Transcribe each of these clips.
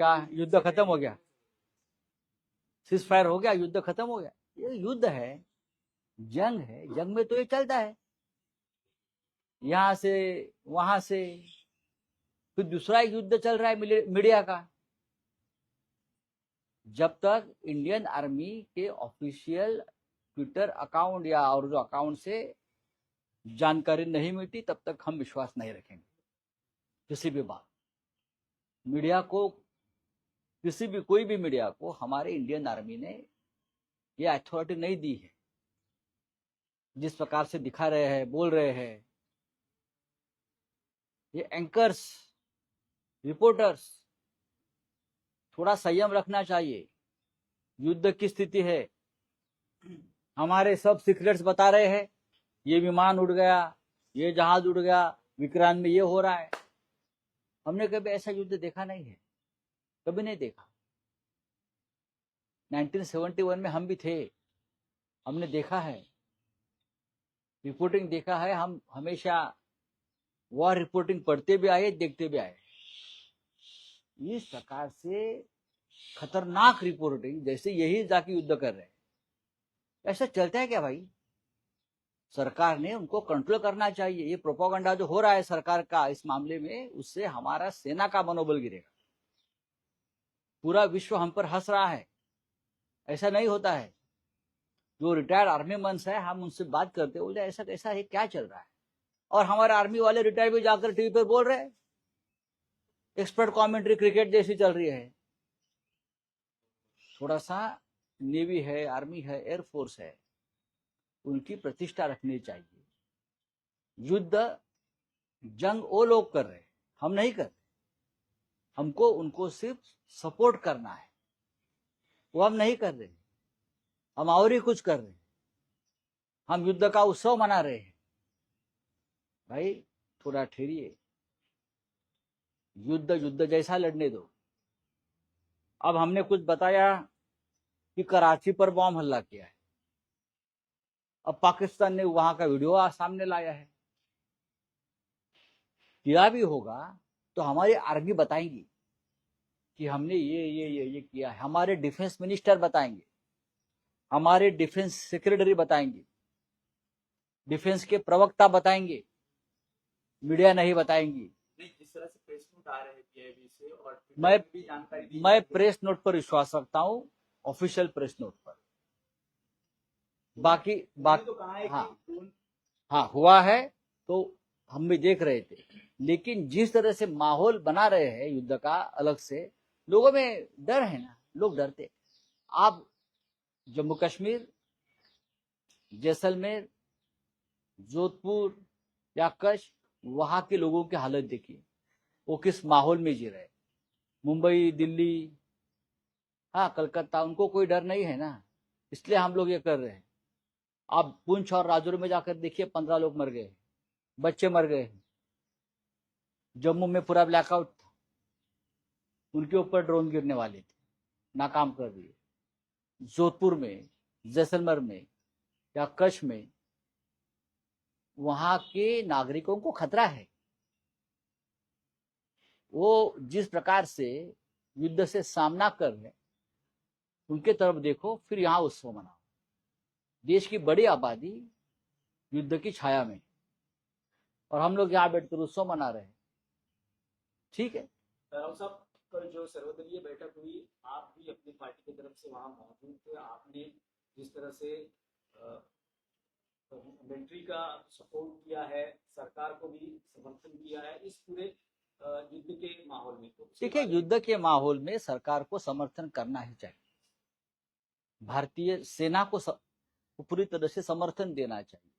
क्या युद्ध खत्म हो गया? सीज फायर हो गया, युद्ध खत्म हो गया? ये युद्ध है, जंग है, जंग में तो ये चलता है, यहां से वहां से, फिर दूसरा युद्ध चल रहा है मीडिया का। जब तक इंडियन आर्मी के ऑफिशियल ट्विटर अकाउंट या और जो अकाउंट से जानकारी नहीं मिलती, तब तक हम विश्वास नहीं रखेंगे किसी भी बात। मीडिया को, किसी भी कोई भी मीडिया को हमारे इंडियन आर्मी ने ये अथॉरिटी नहीं दी है। जिस प्रकार से दिखा रहे हैं, बोल रहे हैं ये एंकर्स, रिपोर्टर्स, थोड़ा संयम रखना चाहिए। युद्ध की स्थिति है, हमारे सब सीक्रेट्स बता रहे हैं, ये विमान उड़ गया, ये जहाज उड़ गया, विक्रांत में ये हो रहा है। हमने कभी ऐसा युद्ध देखा नहीं है, कभी नहीं देखा। 1971 में हम भी थे, हमने देखा है, रिपोर्टिंग देखा है। हम हमेशा वॉर रिपोर्टिंग पढ़ते भी आए, देखते भी आए। इस प्रकार से खतरनाक रिपोर्टिंग, जैसे यही जाके युद्ध कर रहे हैं, ऐसा चलता है क्या भाई? सरकार ने उनको कंट्रोल करना चाहिए। ये प्रोपेगेंडा जो हो रहा है सरकार का इस मामले में, उससे हमारा सेना का मनोबल गिरेगा। पूरा विश्व हम पर हंस रहा है, ऐसा नहीं होता है। जो रिटायर्ड आर्मी मैन्स है, हम उनसे बात करते बोलते ऐसा कैसा है, क्या चल रहा है? और हमारे आर्मी वाले रिटायर भी जाकर टीवी पर बोल रहे हैं, एक्सपर्ट कमेंट्री क्रिकेट जैसी चल रही है। थोड़ा सा नेवी है, आर्मी है, एयरफोर्स है, उनकी प्रतिष्ठा रखनी चाहिए। युद्ध, जंग वो लोग कर रहे हैं, हम नहीं कर रहे। हमको उनको सिर्फ सपोर्ट करना है, वो हम नहीं कर रहे। हम और ही कुछ कर रहे हैं, हम युद्ध का उत्सव मना रहे हैं। भाई थोड़ा ठहरिए, युद्ध युद्ध जैसा लड़ने दो। अब हमने कुछ बताया कि कराची पर बॉम्ब हमला किया है, अब पाकिस्तान ने वहां का वीडियो सामने लाया है। किया भी होगा तो हमारी आर्मी बताएंगी कि हमने ये किया है। हमारे डिफेंस मिनिस्टर बताएंगे, हमारे डिफेंस सेक्रेटरी बताएंगे, डिफेंस के प्रवक्ता बताएंगे, मीडिया नहीं बताएंगी। जिस तरह से प्रेस नोट आ रहे हैं पीआईबी से, और मैं प्रेस नोट पर विश्वास रखता हूं, ऑफिशियल प्रेस नोट पर। बाकी तो कहा है हाँ, कि हाँ हुआ है तो हम भी देख रहे थे, लेकिन जिस तरह से माहौल बना रहे हैं युद्ध का अलग से, लोगों में डर है ना, लोग डरते। आप जम्मू कश्मीर, जैसलमेर, जोधपुर या कच्छ, वहां के लोगों की हालत देखिए, वो किस माहौल में जी रहे। मुंबई, दिल्ली, हाँ कलकत्ता, उनको कोई डर नहीं है ना, इसलिए हम लोग ये कर रहे हैं। आप पुंछ और राजौरी में जाकर देखिए, 15 लोग मर गए, बच्चे मर गए। जम्मू में पूरा ब्लैकआउट था, उनके ऊपर ड्रोन गिरने वाले थे, नाकाम कर दिए। जोधपुर में, जैसलमेर में या कच्छ में, वहां के नागरिकों को खतरा है। वो जिस प्रकार से युद्ध से सामना कर रहे, उनके तरफ देखो, फिर यहां उत्सव मनाओ। देश की बड़ी आबादी युद्ध की छाया में, और हम लोग यहाँ बैठकर उत्सव मना रहे हैं। ठीक है, राव साहब, कल जो सर्वदलीय बैठक हुई, आप भी अपनी पार्टी की तरफ से वहां मौजूद थे। आपने जिस तरह से मिलिट्री का सपोर्ट किया है, सरकार को भी समर्थन किया है इस पूरे युद्ध के माहौल में, तो देखिए युद्ध के माहौल में सरकार को समर्थन करना ही चाहिए, भारतीय सेना को पूरी तरह से समर्थन देना चाहिए,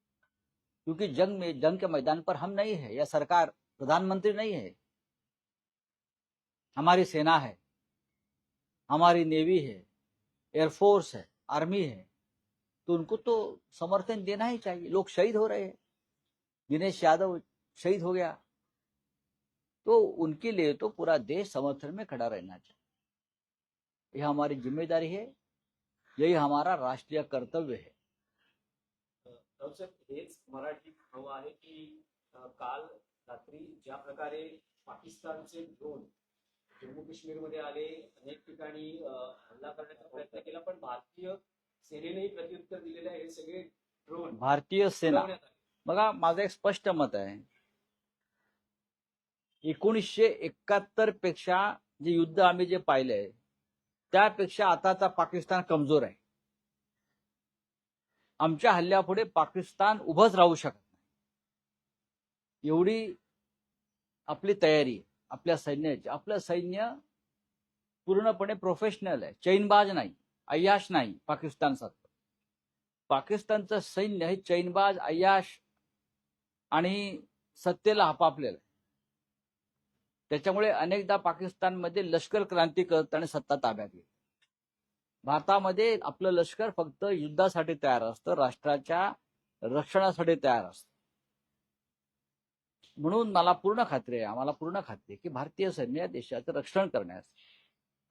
क्योंकि जंग के मैदान पर हम नहीं है, या सरकार, प्रधानमंत्री नहीं है, हमारी सेना है, हमारी नेवी है, एयरफोर्स है, आर्मी है, तो उनको तो समर्थन देना ही चाहिए। लोग शहीद हो रहे हैं, दिनेश यादव शहीद हो गया, तो उनके लिए तो पूरा देश समर्थन में खड़ा रहना चाहिए। यह हमारी जिम्मेदारी है, यही हमारा राष्ट्रीय कर्तव्य है। हेच मराठीत हवं आहे की काल रात्री ज्या प्रकारे पाकिस्तानचे ड्रोन जम्मू काश्मीरमध्ये आले, अनेक ठिकाणी हल्ला करण्याचा प्रयत्न केला, पण भारतीय सेनेनेही प्रत्युत्तर दिलेलं आहे. हे सगळे ड्रोन भारतीय सेना, उडवण्यात आले. बघा माझं एक स्पष्ट मत आहे, 1971 पेक्षा जे युद्ध आम्ही जे पाहिलंय त्यापेक्षा आताचा पाकिस्तान कमजोर आहे. आमच्या हल्ल्यापुढे पाकिस्तान उभंच राहू शकत नाही, एवढी आपली तयारी आहे आपल्या सैन्याची. आपलं सैन्य पूर्णपणे प्रोफेशनल आहे, चैनबाज नाही, अय्याश नाही. पाकिस्तानसारखं पाकिस्तानचं सैन्य हे चैनबाज, अय्याश आणि सत्तेला हपापलेलं आहे. त्याच्यामुळे अनेकदा पाकिस्तानमध्ये लष्कर क्रांती करत आणि सत्ता ताब्यात घेते. भारतामध्ये आपलं लष्कर फक्त युद्धासाठी तयार असतं, राष्ट्राच्या रक्षणासाठी तयार असतं. म्हणून मला पूर्ण खात्री आहे, आम्हाला पूर्ण खात्री आहे की भारतीय सैन्य देशाचं रक्षण करण्यास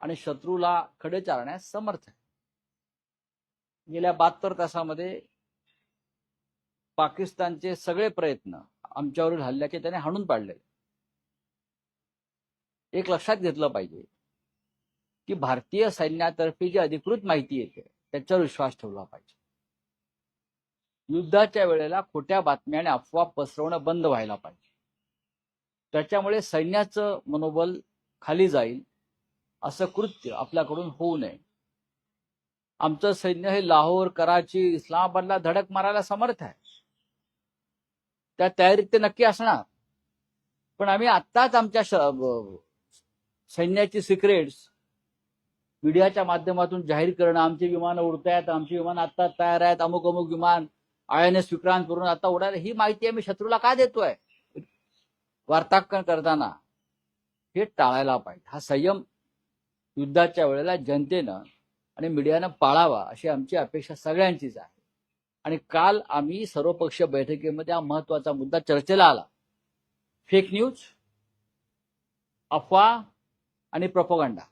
आणि शत्रूला खडे चारण्यास समर्थ आहे. गेल्या 72 तासामध्ये पाकिस्तानचे सगळे प्रयत्न आमच्यावरील हल्ल्याचे त्याने हाणून पाडले. एक लक्षात घेतलं पाहिजे की भारतीय सैन्यातर्फे जी अधिकृत माहिती येते त्याच्यावर विश्वास ठेवला पाहिजे. युद्धाच्या वेळेला खोट्या बातम्या आणि अफवा पसरवणं बंद व्हायला पाहिजे. त्याच्यामुळे सैन्याचं मनोबल खाली जाईल असं कृत्य आपल्याकडून होऊ नये. आमचं सैन्य हे लाहोर, कराची, इस्लामाबादला धडक मारायला समर्थ आहे. त्या तयारीत ते नक्की असणार. पण आम्ही आत्ताच आमच्या सैन्याची सिक्रेट्स मीडियाच्या माध्यमातून जाहीर करणं, आमची विमानं उडतायत, आमची विमानं आता तयार आहेत, अमुक अमुक विमान INS विक्रांत करून आता उडायला, ही माहिती आम्ही शत्रूला का देतोय वार्तांकन करताना? हे टाळायला पाहिजे. हा संयम युद्धाच्या वेळेला जनतेनं आणि मीडियानं पाळावा अशी आमची अपेक्षा सगळ्यांचीच आहे. आणि काल आम्ही सर्वपक्षीय बैठकीमध्ये हा महत्वाचा मुद्दा चर्चेला आला. फेक न्यूज, अफवा आणि प्रोपगंडा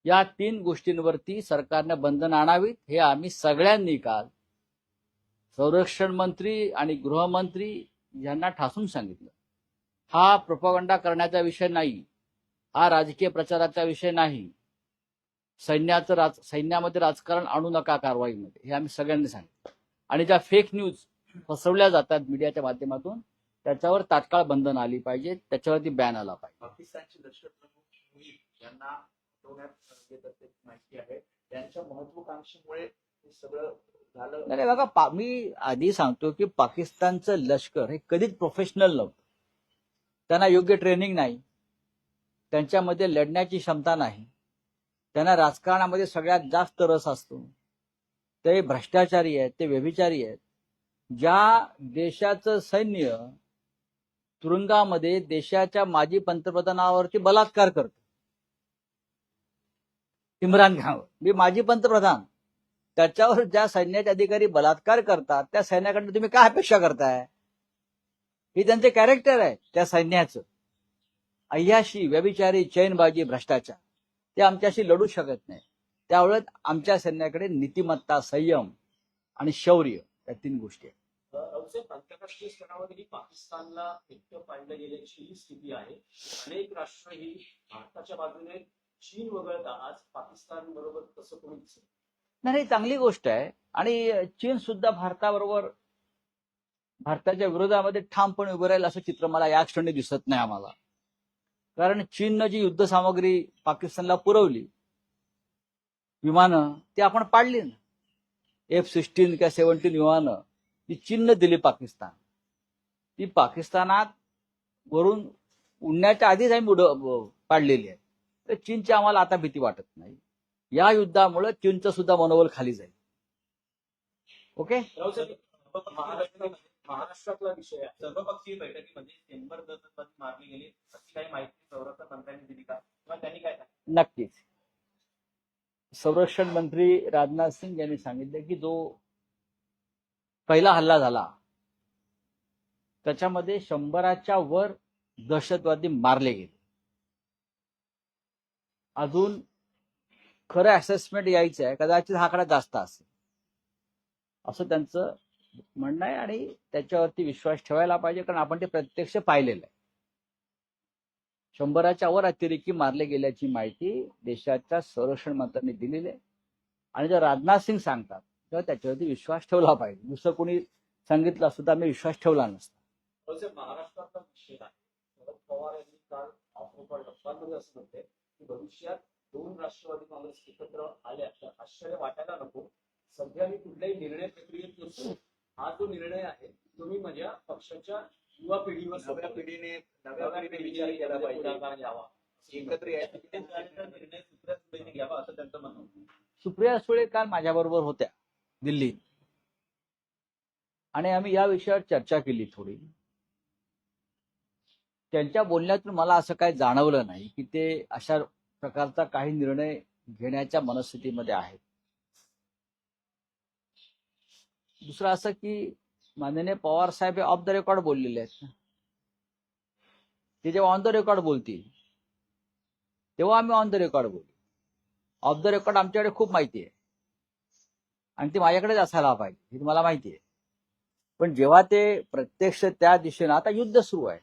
या 3 गोष्टींवरती सरकारने बंधन आणावीत हे आम्ही सगळ्यांनी काल संरक्षण मंत्री आणि गृहमंत्री यांना ठासून सांगितलं. हा प्रोपगंडा करण्याचा विषय नाही, हा राजकीय प्रचाराचा विषय नाही. सैन्यामध्ये राजकारण आणू नका कारवाईमध्ये, हे आम्ही सगळ्यांनी सांगितलं. आणि ज्या फेक न्यूज पसरवल्या जातात मीडियाच्या माध्यमातून त्याच्यावर तात्काळ बंधन आली पाहिजे, त्याच्यावरती बॅन आला पाहिजे. पाकिस्तानचे लष्कर प्रमुख यांना हटवण्यात येत असल्याची माहिती आहे. त्यांच्या महत्वाकांक्षेमुळे हे सगळं झालं. नाही बघा, मी आधी सांगतो की पाकिस्तानचं लष्कर हे कधीच प्रोफेशनल नव्हतं. त्यांना योग्य ट्रेनिंग नाही, त्यांच्यामध्ये लढण्याची क्षमता नाही, त्यांना राजकारणामध्ये सगळ्यात जास्त रस असतो. ते भ्रष्टाचारी आहेत, ते व्यभिचारी आहेत. ज्या देशाचं सैन्य तुरुंगामध्ये देशाच्या माजी पंतप्रधानावरती बलात्कार करतो, इम्रान खान, मी माजी पंतप्रधान, त्याच्यावर ज्या सैन्याचे अधिकारी बलात्कार करतात त्या सैन्याकडनं तुम्ही काय अपेक्षा करताय? हे त्यांचे कॅरेक्टर आहे त्या सैन्याचं. अय्याशी, व्यभिचारी, चैनबाजी, भ्रष्टाचार, ते आमच्याशी लढू शकत नाही. त्यामुळे आमच्या सैन्याकडे नीतिमत्ता, संयम आणि शौर्य या 3 गोष्टी आहेत. आंतरराष्ट्रीय स्तरावरही पाकिस्तानला एकटं पाडलं गेल्याची स्थिती आहे. अनेक राष्ट्र ही भारताच्या बाजूने, चीन वगळता आज पाकिस्तान बरोबर तसं कोणीच नाही, चांगली गोष्ट आहे. आणि चीन सुद्धा भारताच्या विरोधामध्ये ठामपणे उभं राहील असं चित्र मला या क्षणी दिसत नाही आम्हाला. कारण चीननं जी युद्ध सामग्री पाकिस्तानला पुरवली, विमानं, ती आपण पाडली ना. F-16 किंवा 17 विमानं ती चीननं दिली पाकिस्तान. ती पाकिस्तानात वरून उडण्याच्या आधीच आम्ही पाडलेली आहे. तर चीनची आम्हाला आता भीती वाटत नाही. या युद्धामुळे चीनचं सुद्धा मनोबल खाली जाईल. ओके. महाराष्ट्रातला विषय आहे. सर्वपक्षीय बैठकीमध्ये चेंबर दहशतवादी मारली गेली अशी काही माहिती संरक्षण मंत्र्यांनी दिली का, किंवा त्यांनी काय सांगितलं? नक्कीच. संरक्षण मंत्री राजनाथ सिंग यांनी सांगितलं की जो पहिला हल्ला झाला त्याच्यामध्ये 100च्या वर दहशतवादी मारले गेले. अजून खरं असेसमेंट यायचं आहे, कदाचित हा आकडा जास्त असेल असं त्यांचं म्हणणं आहे. आणि त्याच्यावरती विश्वास ठेवायला पाहिजे, कारण आपण ते प्रत्यक्ष पाहिलेलं आहे. 100च्या वर अतिरेकी मारले गेल्याची माहिती देशाच्या संरक्षण मंत्र्यांनी दिलेली आहे. आणि जर राजनाथ सिंग सांगतात तर त्याच्यावरती विश्वास ठेवला पाहिजे. दुसरं कोणी सांगितलं असतं तर आम्ही विश्वास ठेवला नसता. महाराष्ट्रातला निषेध आहे. शरद पवार यांनी काल ऑफ रेकॉर्ड गप्पांमध्ये असं म्हटलंय की भविष्यात 2 राष्ट्रवादी काँग्रेस एकत्र आल्या तर आश्चर्य वाटायला नको. सध्या मी कुठल्याही निर्णय प्रक्रियेत नसतो. हा जो निर्णय आहे तो मी माझ्या पक्षाच्या युवा पिढीवर नव्या पिढीने विचार केला पाहिजे. पुढाकार घ्यावा एकत्र यायचं. निर्णय सुप्रिया सुळेंनी घ्यावा असं त्यांचं म्हणणं होतं. सुप्रिया सुळे काल माझ्याबरोबर होत्या दिल्लीत आणि आम्ही या विषयावर चर्चा केली थोडी. त्यांच्या बोलण्यातून मला असं काही जाणवलं नाही की ते अशा प्रकारचा काही निर्णय घेण्याच्या मनस्थितीमध्ये आहेत. दुसरं असं की माननीय पवार साहेब हे ऑफ द रेकॉर्ड बोललेले आहेत. ते जेव्हा ऑन द रेकॉर्ड बोलतील तेव्हा आम्ही ऑन द रेकॉर्ड बोलू. ऑफ द रेकॉर्ड आमच्याकडे खूप माहिती आहे आणि ती माझ्याकडेच असायला पाहिजे हे मला माहिती आहे. पण जेव्हा ते प्रत्यक्ष त्या दिशेनं, आता युद्ध सुरू आहे,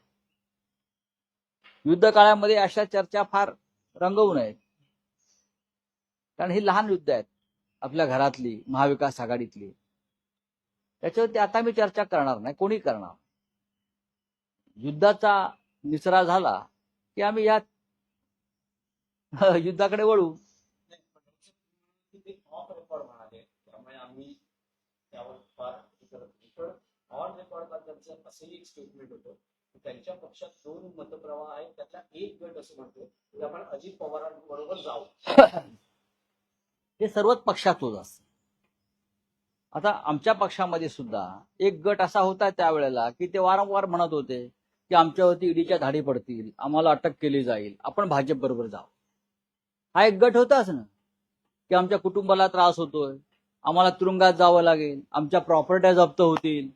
युद्ध काळामध्ये अशा चर्चा फार रंगवू नयेत. कारण ही लहान युद्ध आहेत आपल्या घरातली, महाविकास आघाडीतली. त्याच्यावरती आता मी चर्चा करणार नाही, कोणी करणार. युद्धाचा निचरा झाला की आम्ही या युद्धाकडे वळू. ऑफ रेकॉर्ड म्हणाले त्यामुळे आम्ही त्यावर फार पण ऑन रेकॉर्ड त्यांचं असंही एक स्टेटमेंट होतं की त्यांच्या पक्षात 2 मतप्रवाह आहेत त्यातला एक गट असं म्हणतो की आपण अजित पवारांबरोबर जाऊ. हे सर्वच पक्षात होत असतं. आता आमच्या पक्षामध्ये सुद्धा एक गट असा होता त्यावेळेला की ते वारंवार म्हणत होते की आमच्यावरती ईडीच्या धाडी पडतील, आम्हाला अटक केली जाईल, आपण भाजप बरोबर जाऊ. हा एक गट होताच ना की आमच्या कुटुंबाला त्रास होतोय, आम्हाला तुरुंगात जावं लागेल, आमच्या प्रॉपर्ट्या जप्त होतील,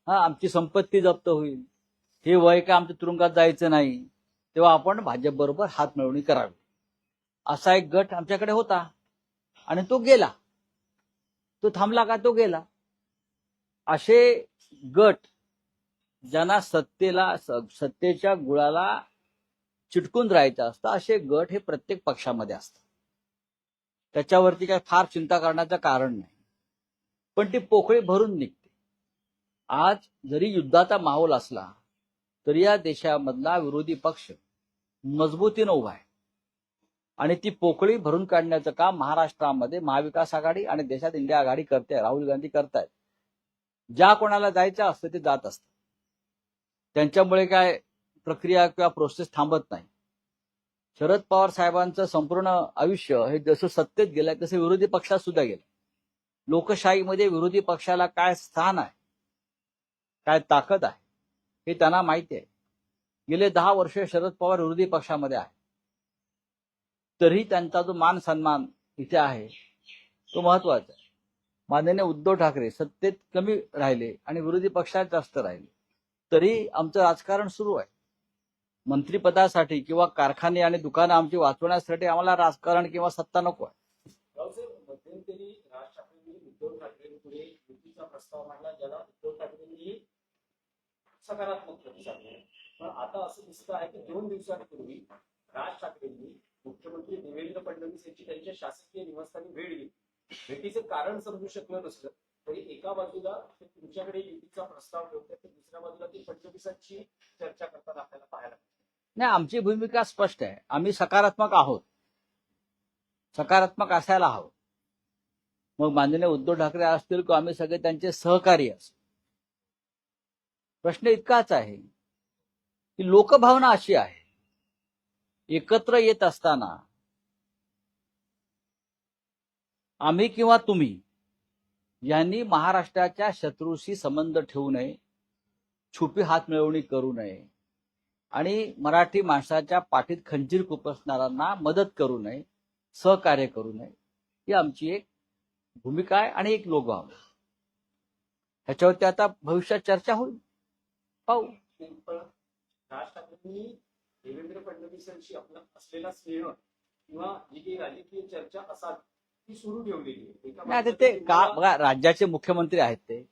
आमची संपत्ती जप्त होईल, हे वय काय आमच्या तुरुंगात जायचं नाही, तेव्हा आपण भाजप बरोबर हात मिळवणी करावी. असा एक गट आमच्याकडे होता आणि तो गेला. तो थांबला का? तो गेला. असे गट ज्यांना सत्तेच्या गुळाला चिटकून राहायचं असतं असे गट हे प्रत्येक पक्षामध्ये असतात. त्याच्यावरती काय फार चिंता करण्याचं कारण नाही. पण ती पोकळी भरून निघते. आज जरी युद्धाचा माहोल असला तरी या देशामधला विरोधी पक्ष मजबूतीनं उभा आहे आणि ती पोकळी भरून काढण्याचं काम महाराष्ट्रामध्ये महाविकास आघाडी आणि देशात इंडिया आघाडी करते. राहुल गांधी करतायत. ज्या कोणाला जायचं असतं ते जात असतं. त्यांच्यामुळे काय प्रक्रिया किंवा प्रोसेस थांबत नाही. शरद पवार साहेबांचं संपूर्ण आयुष्य हे जसं सत्तेत गेलंय तसं विरोधी पक्षात सुद्धा गेलं. लोकशाहीमध्ये विरोधी पक्षाला काय स्थान आहे, काय ताकद आहे हे त्यांना माहिती आहे. गेले 10 वर्ष शरद पवार विरोधी पक्षामध्ये आहे, तरी त्यांचा जो मान सन्मान इथे आहे तो महत्वाचा आहे. माननीय उद्धव ठाकरे सत्तेत कमी राहिले आणि विरोधी पक्षात जास्त राहिले, तरी आमचं राजकारण सुरू आहे. मंत्रिपदासाठी किंवा कारखाने आणि दुकानं आमची वाचवण्यासाठी आम्हाला राजकारण किंवा सत्ता नको आहे. मध्यंतरी राज ठाकरेंनी उद्धव ठाकरेंपुढे युतीचा प्रस्ताव मांडला ज्याला उद्धव ठाकरेंनी सकारात्मक प्रतिसाद दिला. पण आता असं दिसतं आहे की 2 दिवसांपूर्वी राज ठाकरेंनी मुख्यमंत्री देवेंद्र फडणवीस यांची त्यांच्या शासकीय निवासस्थानी भेट घेतली. भेटीचं कारण समजू शकलं नसलं तरी एका बाजूला ते तुमच्याकडे युतीचा प्रस्ताव ठेवतात तर दुसऱ्या बाजूला ते फडणवीसांची चर्चा करताना आपल्याला पाहायला नाही. आमची भूमिका स्पष्ट आहे. आम्ही सकारात्मक आहोत, सकारात्मक असायला हवं. मग माननीय उद्धव ठाकरे असतील किंवा आम्ही सगळे त्यांचे सहकारी असू. प्रश्न इतकाच आहे की लोकभावना अशी आहे, एकत्र येत असताना आम्ही किंवा तुम्ही यांनी महाराष्ट्राच्या शत्रूशी संबंध ठेवू नये, छुपी हात मिळवणी करू नये आणि मराठी माणसाच्या पाठीत खंजीर खुपसणाऱ्यांना मदत करू नये, सहकार्य करू नये. ही आमची एक भूमिका आहे आणि एक लोकभावना. ह्याच्यावरती आता भविष्यात चर्चा होईल, पाहू. राज ठाकरेंनी देवेंद्र फडणवीसांशी आपला असलेला स्नेह किंवा जी काही राजकीय चर्चा असावी ती सुरू ठेवलेली आहे. आता ते का बघा, राज्याचे मुख्यमंत्री आहेत ते,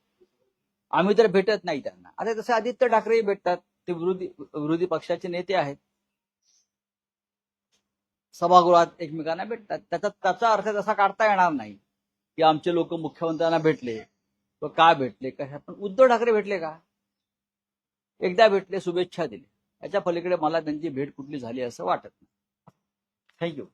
आम्ही तर भेटत नाही त्यांना. आता तसे आदित्य ठाकरे भेटतात, ते विरोधी पक्षाचे नेते आहेत. सभागृहात एकमेकांना भेटतात. त्याचा अर्थ तसा काढता येणार नाही की आमचे लोक मुख्यमंत्र्यांना भेटले व का भेटले कशा. पण उद्धव ठाकरे भेटले का? एकदा भेटले, शुभेच्छा दिल्या. याच्या पलीकडे मला त्यांची भेट कुठली झाली असं वाटत नाही. थँक्यू.